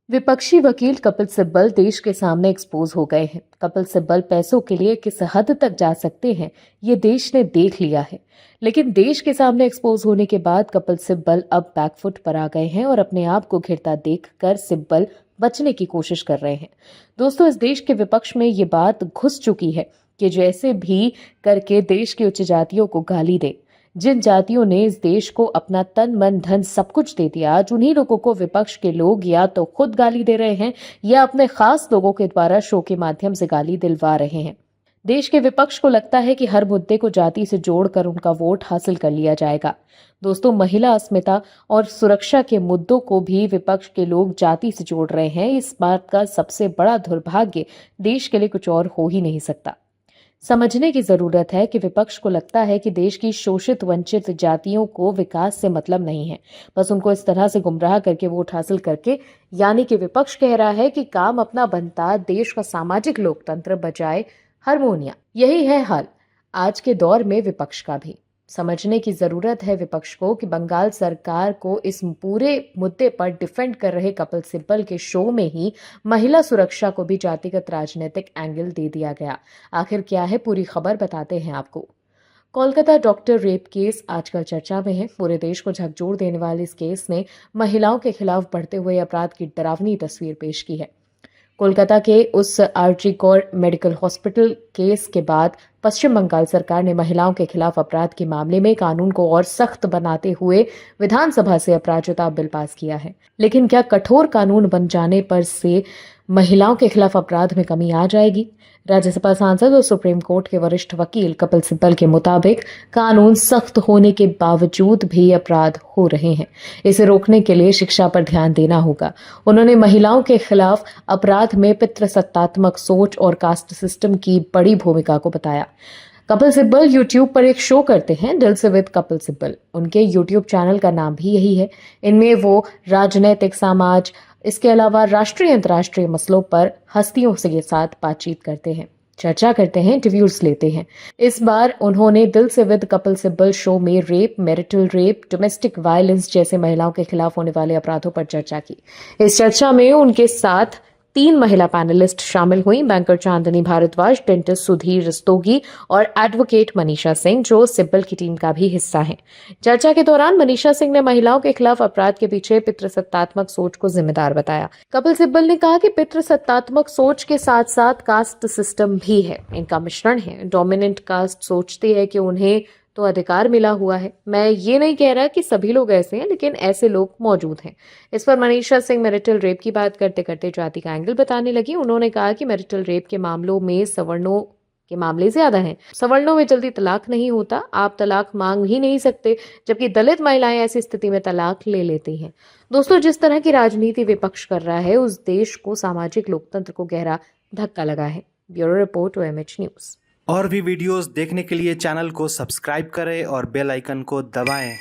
विपक्षी वकील कपिल सिब्बल देश के सामने एक्सपोज हो गए हैं। कपिल सिब्बल पैसों के लिए किस हद तक जा सकते हैं, ये देश ने देख लिया है। लेकिन देश के सामने एक्सपोज होने के बाद कपिल सिब्बल अब बैकफुट पर आ गए हैं और अपने आप को घिरता देखकर सिब्बल बचने की कोशिश कर रहे हैं। दोस्तों, इस देश के विपक्ष में ये बात घुस चुकी है कि जैसे भी करके देश की उच्च जातियों को गाली दे। जिन जातियों ने इस देश को अपना तन मन धन सब कुछ दे दिया, आज उन्हीं लोगों को विपक्ष के लोग या तो खुद गाली दे रहे हैं या अपने खास लोगों के द्वारा शो के माध्यम से गाली दिलवा रहे हैं। देश के विपक्ष को लगता है कि हर मुद्दे को जाति से जोड़कर उनका वोट हासिल कर लिया जाएगा। दोस्तों, महिला अस्मिता और सुरक्षा के मुद्दों को भी विपक्ष के लोग जाति से जोड़ रहे हैं। इस बात का सबसे बड़ा दुर्भाग्य देश के लिए कुछ और हो ही नहीं सकता। समझने की जरूरत है कि विपक्ष को लगता है कि देश की शोषित वंचित जातियों को विकास से मतलब नहीं है, बस उनको इस तरह से गुमराह करके वोट हासिल करके। यानी कि विपक्ष कह रहा है कि काम अपना बनता देश का सामाजिक लोकतंत्र बजाय हारमोनिया। यही है हाल आज के दौर में विपक्ष का भी। समझने की जरूरत है विपक्ष को कि बंगाल सरकार को इस पूरे मुद्दे पर डिफेंड कर रहे कपिल सिब्बल के शो में ही महिला सुरक्षा को भी जातिगत राजनीतिक एंगल दे दिया गया। आखिर क्या है पूरी खबर, बताते हैं आपको। कोलकाता डॉक्टर रेप केस आजकल चर्चा में है। पूरे देश को झकझोर देने वाले इस केस ने महिलाओं के खिलाफ बढ़ते हुए अपराध की डरावनी तस्वीर पेश की है। कोलकाता के उस RG Kar medical hospital case के बाद पश्चिम बंगाल सरकार ने महिलाओं के खिलाफ अपराध के मामले में कानून को और सख्त बनाते हुए विधानसभा से अपराजिता बिल पास किया है। लेकिन क्या कठोर कानून बन जाने पर से महिलाओं के खिलाफ अपराध में कमी आ जाएगी? राज्यसभा सांसद और सुप्रीम कोर्ट के वरिष्ठ वकील कपिल सिब्बल के मुताबिक कानून सख्त होने के बावजूद भी अपराध हो रहे हैं। इसे रोकने के लिए शिक्षा पर ध्यान देना होगा। उन्होंने महिलाओं के खिलाफ अपराध में पितृसत्तात्मक सोच और कास्ट सिस्टम की बड़ी भूमिका को बताया। कपिल सिब्बल यूट्यूब पर एक शो करते हैं, दिल से विद कपिल सिब्बल। उनके यूट्यूब चैनल का नाम भी यही है। इनमें वो राजनीतिक, समाज, इसके अलावा राष्ट्रीय अंतर्राष्ट्रीय मसलों पर हस्तियों के साथ बातचीत करते हैं, चर्चा करते हैं, इंटरव्यूज लेते हैं। इस बार उन्होंने दिल से विद कपिल सिब्बल शो में rape, marital rape, domestic violence जैसे महिलाओं के खिलाफ होने वाले अपराधों पर चर्चा की। इस चर्चा में उनके साथ 3 महिला पैनलिस्ट शामिल हुई, बैंकर चांदनी भारद्वाज, डेंटिस्ट सुधीर रस्तोगी और एडवोकेट मनीषा सिंह, जो सिब्बल की टीम का भी हिस्सा हैं। चर्चा के दौरान मनीषा सिंह ने महिलाओं के खिलाफ अपराध के पीछे पितृसत्तात्मक सोच को जिम्मेदार बताया। कपिल सिब्बल ने कहा कि पितृसत्तात्मक सोच के साथ साथ कास्ट सिस्टम भी है, इनका मिश्रण है। डोमिनेंट कास्ट सोचती है कि उन्हें तो अधिकार मिला हुआ है। मैं ये नहीं कह रहा कि सभी लोग ऐसे हैं, लेकिन ऐसे लोग मौजूद हैं। इस पर मनीषा सिंह मैरिटल रेप की बात करते करते जाति का एंगल बताने लगी। उन्होंने कहा कि मैरिटल रेप के मामलों में सवर्णों के मामले ज्यादा हैं। सवर्णों में जल्दी तलाक नहीं होता, आप तलाक मांग ही नहीं सकते, जबकि दलित महिलाएं ऐसी स्थिति में तलाक ले लेती हैं। दोस्तों, जिस तरह की राजनीति विपक्ष कर रहा है, उस देश को सामाजिक लोकतंत्र को गहरा धक्का लगा है। Bureau report, OMH news. और भी वीडियोस देखने के लिए चैनल को सब्सक्राइब करें और बेल आइकन को दबाएं।